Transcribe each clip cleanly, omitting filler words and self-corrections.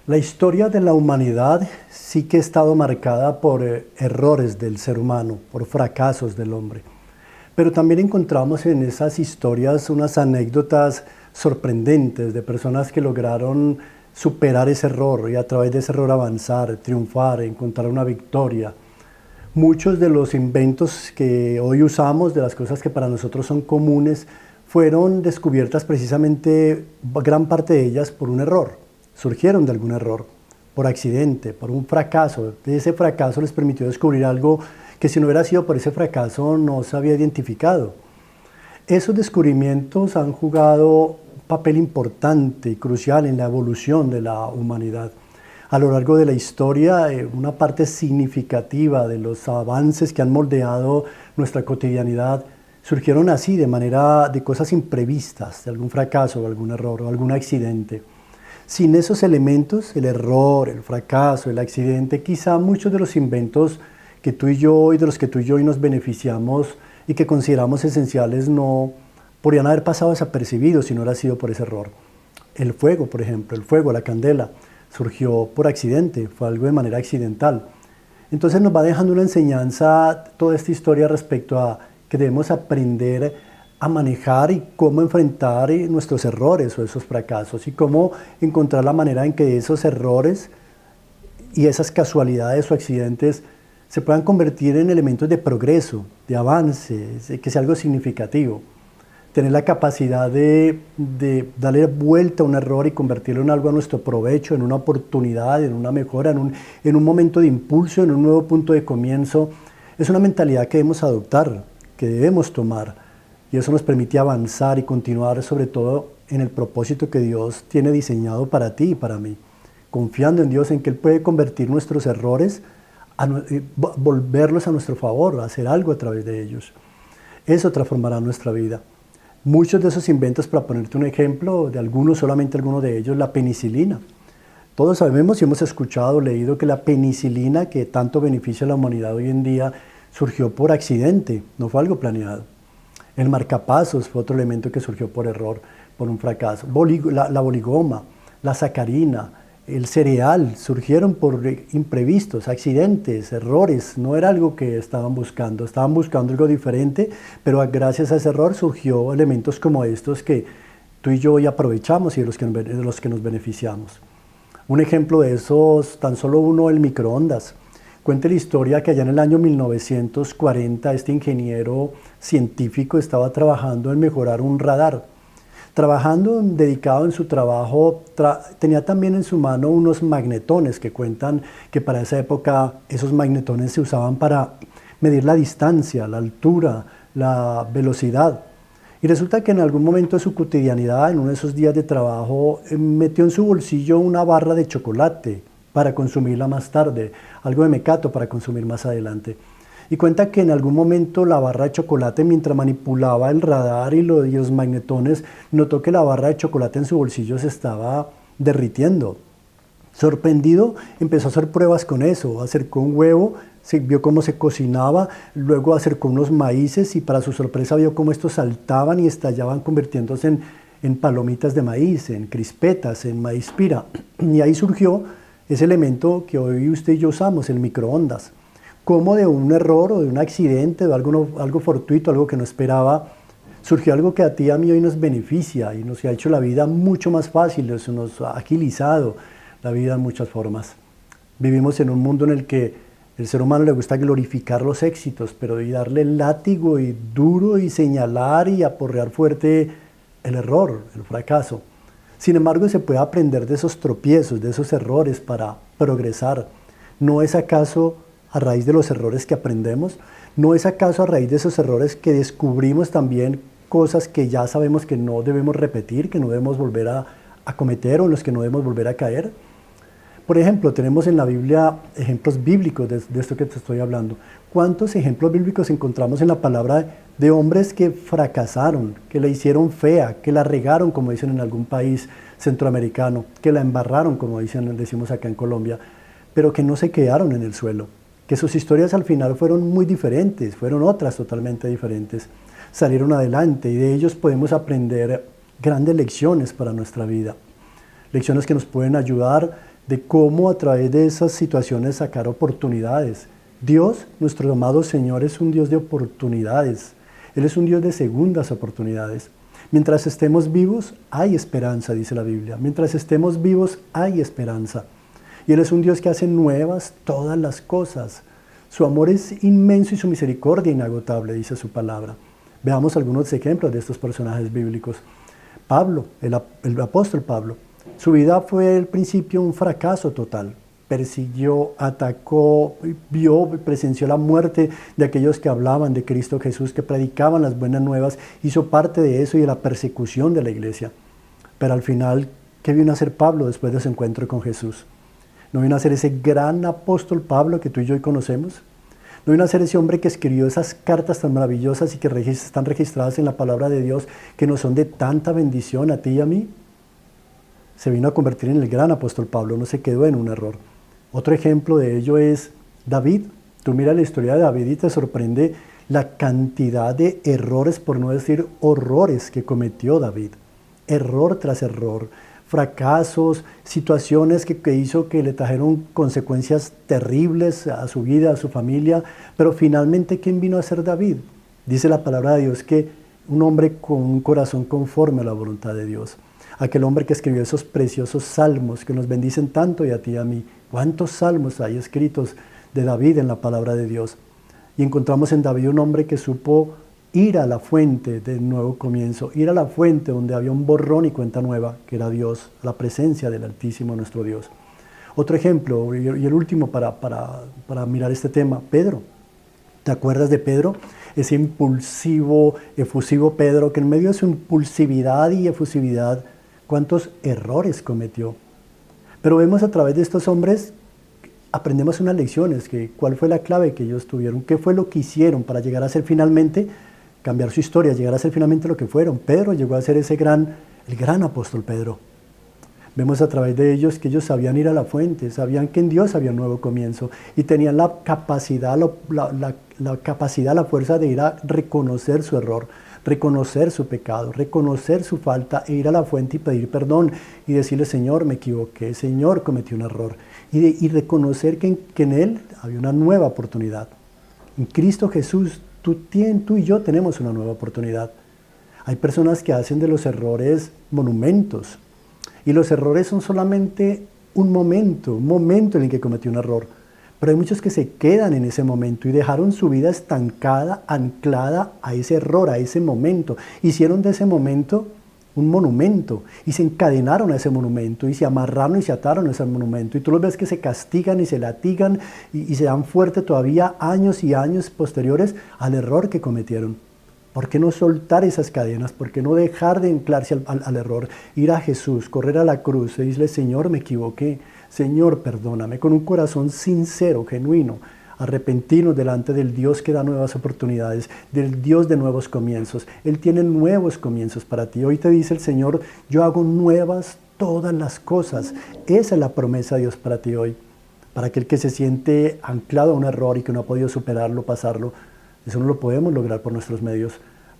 La historia de la humanidad sí que ha estado marcada por errores del ser humano, por fracasos del hombre. Pero también encontramos en esas historias unas anécdotas sorprendentes de personas que lograron superar ese error y a través de ese error avanzar, triunfar, encontrar una victoria. Muchos de los inventos que hoy usamos, de las cosas que para nosotros son comunes, fueron descubiertas precisamente, gran parte de ellas, por un error. Surgieron de algún error, por accidente, por un fracaso. Ese fracaso les permitió descubrir algo que si no hubiera sido por ese fracaso no se había identificado. Esos descubrimientos han jugado un papel importante y crucial en la evolución de la humanidad. A lo largo de la historia, una parte significativa de los avances que han moldeado nuestra cotidianidad surgieron así, de cosas imprevistas, de algún fracaso, o algún error, o algún accidente. Sin esos elementos, el error, el fracaso, el accidente, quizá muchos de los inventos que tú y yo, y de los que tú y yo hoy nos beneficiamos y que consideramos esenciales, no podrían haber pasado desapercibidos si no hubiera sido por ese error. El fuego, por ejemplo, el fuego, la candela, surgió por accidente, fue algo de manera accidental. Entonces nos va dejando una enseñanza toda esta historia respecto a que debemos aprender a manejar y cómo enfrentar nuestros errores o esos fracasos y cómo encontrar la manera en que esos errores y esas casualidades o accidentes se puedan convertir en elementos de progreso, de avance, que sea algo significativo. Tener la capacidad de darle vuelta a un error y convertirlo en algo a nuestro provecho, en una oportunidad, en una mejora, en un momento de impulso, en un nuevo punto de comienzo, es una mentalidad que debemos adoptar, que debemos tomar. Y eso nos permite avanzar y continuar sobre todo en el propósito que Dios tiene diseñado para ti y para mí. Confiando en Dios, en que Él puede convertir nuestros errores, volverlos a nuestro favor, hacer algo a través de ellos. Eso transformará nuestra vida. Muchos de esos inventos, para ponerte un ejemplo, de algunos, solamente algunos de ellos, la penicilina. Todos sabemos y hemos escuchado, leído que la penicilina, que tanto beneficia a la humanidad hoy en día, surgió por accidente, no fue algo planeado. El marcapasos fue otro elemento que surgió por error, por un fracaso. La boligoma, la sacarina, el cereal, surgieron por imprevistos, accidentes, errores. No era algo que estaban buscando algo diferente, pero gracias a ese error surgió elementos como estos que tú y yo hoy aprovechamos y de los que nos beneficiamos. Un ejemplo de esos, tan solo uno, el microondas. Cuenta la historia que allá en el año 1940 este ingeniero científico estaba trabajando en mejorar un radar. Dedicado en su trabajo, tenía también en su mano unos magnetones que cuentan que para esa época esos magnetones se usaban para medir la distancia, la altura, la velocidad. Y resulta que en algún momento de su cotidianidad, en uno de esos días de trabajo, metió en su bolsillo una barra de chocolate para consumirla más tarde, algo de mecato para consumir más adelante. Y cuenta que en algún momento la barra de chocolate, mientras manipulaba el radar y los magnetones, notó que la barra de chocolate en su bolsillo se estaba derritiendo. Sorprendido, empezó a hacer pruebas con eso, acercó un huevo, vio cómo se cocinaba, luego acercó unos maíces y para su sorpresa vio cómo estos saltaban y estallaban convirtiéndose en palomitas de maíz, en crispetas, en maíz pira. Y ahí surgió ese elemento que hoy usted y yo usamos, el microondas. Cómo de un error o de un accidente, de algo fortuito, algo que no esperaba, surgió algo que a ti y a mí hoy nos beneficia y nos ha hecho la vida mucho más fácil, nos ha agilizado la vida en muchas formas. Vivimos en un mundo en el que el ser humano le gusta glorificar los éxitos, pero y darle el látigo y duro y señalar y aporrear fuerte el error, el fracaso. Sin embargo, se puede aprender de esos tropiezos, de esos errores para progresar. ¿No es acaso a raíz de los errores que aprendemos? ¿No es acaso a raíz de esos errores que descubrimos también cosas que ya sabemos que no debemos repetir, que no debemos volver a cometer o en los que no debemos volver a caer? Por ejemplo, tenemos en la Biblia ejemplos bíblicos de esto que te estoy hablando. ¿Cuántos ejemplos bíblicos encontramos en la palabra de hombres que fracasaron, que la hicieron fea, que la regaron, como dicen en algún país centroamericano, que la embarraron, como decimos acá en Colombia, pero que no se quedaron en el suelo? Que sus historias al final fueron muy diferentes, fueron otras totalmente diferentes. Salieron adelante y de ellos podemos aprender grandes lecciones para nuestra vida. Lecciones que nos pueden ayudar de cómo a través de esas situaciones sacar oportunidades. Dios, nuestro amado Señor, es un Dios de oportunidades. Él es un Dios de segundas oportunidades. Mientras estemos vivos, hay esperanza, dice la Biblia. Mientras estemos vivos, hay esperanza. Y Él es un Dios que hace nuevas todas las cosas. Su amor es inmenso y su misericordia inagotable, dice su palabra. Veamos algunos ejemplos de estos personajes bíblicos. Pablo, el apóstol Pablo, su vida fue al principio un fracaso total. Persiguió, atacó, vio, presenció la muerte de aquellos que hablaban de Cristo Jesús, que predicaban las buenas nuevas, hizo parte de eso y de la persecución de la iglesia. Pero al final, ¿qué vino a hacer Pablo después de su encuentro con Jesús? ¿No vino a ser ese gran apóstol Pablo que tú y yo hoy conocemos? ¿No vino a ser ese hombre que escribió esas cartas tan maravillosas y que están registradas en la palabra de Dios, que nos son de tanta bendición a ti y a mí? Se vino a convertir en el gran apóstol Pablo, no se quedó en un error. Otro ejemplo de ello es David. Tú miras la historia de David y te sorprende la cantidad de errores, por no decir horrores, que cometió David. Error tras error. Fracasos, situaciones que hizo que le trajeron consecuencias terribles a su vida, a su familia, pero finalmente, ¿quién vino a ser David? Dice la palabra de Dios que un hombre con un corazón conforme a la voluntad de Dios. Aquel hombre que escribió esos preciosos salmos que nos bendicen tanto y a ti y a mí. ¿Cuántos salmos hay escritos de David en la palabra de Dios? Y encontramos en David un hombre que supo ir a la fuente del nuevo comienzo, ir a la fuente donde había un borrón y cuenta nueva, que era Dios, la presencia del Altísimo nuestro Dios. Otro ejemplo, y el último para mirar este tema, Pedro. ¿Te acuerdas de Pedro? Ese impulsivo, efusivo Pedro, que en medio de su impulsividad y efusividad, ¿cuántos errores cometió? Pero vemos a través de estos hombres, aprendemos unas lecciones, que cuál fue la clave que ellos tuvieron, qué fue lo que hicieron para llegar a ser finalmente, cambiar su historia, llegar a ser finalmente lo que fueron. Pedro llegó a ser el gran apóstol Pedro. Vemos a través de ellos que ellos sabían ir a la fuente, sabían que en Dios había un nuevo comienzo y tenían la capacidad, la fuerza de ir a reconocer su error, reconocer su pecado, reconocer su falta e ir a la fuente y pedir perdón y decirle: Señor, me equivoqué, Señor, cometí un error. Y reconocer que en Él había una nueva oportunidad. En Cristo Jesús, tú y yo tenemos una nueva oportunidad. Hay personas que hacen de los errores monumentos. Y los errores son solamente un momento en el que cometió un error. Pero hay muchos que se quedan en ese momento y dejaron su vida estancada, anclada a ese error, a ese momento. Hicieron de ese momento un monumento y se encadenaron a ese monumento y se amarraron y se ataron a ese monumento. Y tú los ves que se castigan y se latigan y se dan fuerte todavía años y años posteriores al error que cometieron. ¿Por qué no soltar esas cadenas? ¿Por qué no dejar de anclarse al error? Ir a Jesús, correr a la cruz y decirle: Señor, me equivoqué. Señor, perdóname, con un corazón sincero, genuino. Arrepentirnos delante del Dios que da nuevas oportunidades, del Dios de nuevos comienzos. Él tiene nuevos comienzos para ti. Hoy te dice el Señor: yo hago nuevas todas las cosas. Esa es la promesa de Dios para ti hoy. Para aquel que se siente anclado a un error y que no ha podido superarlo, pasarlo, eso no lo podemos lograr por nuestros medios.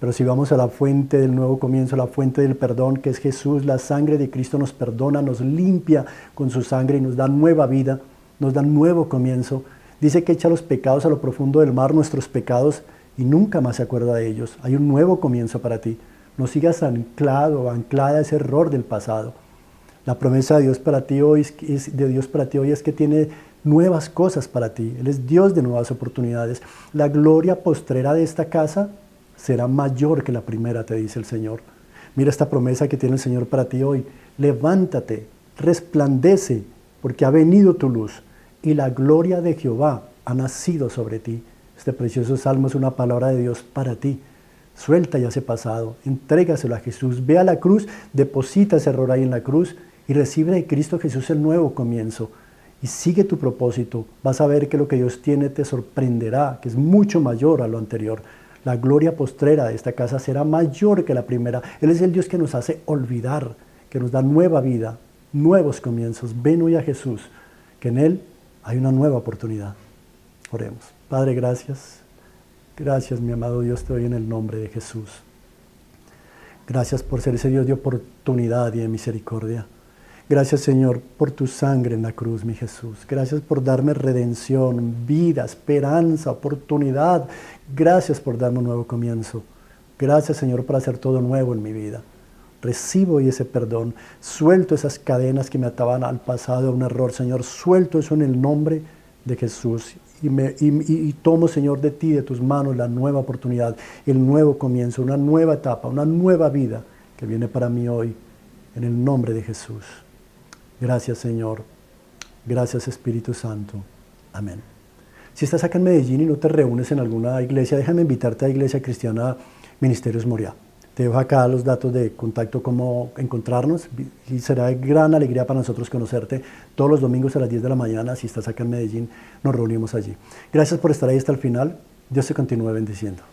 Pero si vamos a la fuente del nuevo comienzo, la fuente del perdón, que es Jesús, la sangre de Cristo nos perdona, nos limpia con su sangre y nos da nueva vida, nos da nuevo comienzo. Dice que echa los pecados a lo profundo del mar, nuestros pecados, y nunca más se acuerda de ellos. Hay un nuevo comienzo para ti. No sigas anclado o anclada a ese error del pasado. La promesa de Dios para ti hoy es que tiene nuevas cosas para ti. Él es Dios de nuevas oportunidades. La gloria postrera de esta casa será mayor que la primera, te dice el Señor. Mira esta promesa que tiene el Señor para ti hoy. Levántate, resplandece, porque ha venido tu luz y la gloria de Jehová ha nacido sobre ti. Este precioso salmo es una palabra de Dios para ti. Suelta ya ese pasado, entrégaselo a Jesús, ve a la cruz, deposita ese error ahí en la cruz y recibe de Cristo Jesús el nuevo comienzo. Y sigue tu propósito, vas a ver que lo que Dios tiene te sorprenderá, que es mucho mayor a lo anterior. La gloria postrera de esta casa será mayor que la primera. Él es el Dios que nos hace olvidar, que nos da nueva vida, nuevos comienzos. Ven hoy a Jesús, que en Él hay una nueva oportunidad. Oremos. Padre, gracias. Gracias, mi amado Dios, te doy en el nombre de Jesús. Gracias por ser ese Dios de oportunidad y de misericordia. Gracias, Señor, por tu sangre en la cruz, mi Jesús. Gracias por darme redención, vida, esperanza, oportunidad. Gracias por darme un nuevo comienzo. Gracias, Señor, por hacer todo nuevo en mi vida. Recibo hoy ese perdón. Suelto esas cadenas que me ataban al pasado, a un error, Señor. Suelto eso en el nombre de Jesús. Y tomo, Señor, de ti, de tus manos, la nueva oportunidad, el nuevo comienzo, una nueva etapa, una nueva vida que viene para mí hoy, en el nombre de Jesús. Gracias, Señor. Gracias, Espíritu Santo. Amén. Si estás acá en Medellín y no te reúnes en alguna iglesia, déjame invitarte a Iglesia Cristiana Ministerios Moriah. Te dejo acá los datos de contacto, cómo encontrarnos, y será de gran alegría para nosotros conocerte. Todos los domingos a las 10 de la mañana, si estás acá en Medellín, nos reunimos allí. Gracias por estar ahí hasta el final. Dios te continúe bendiciendo.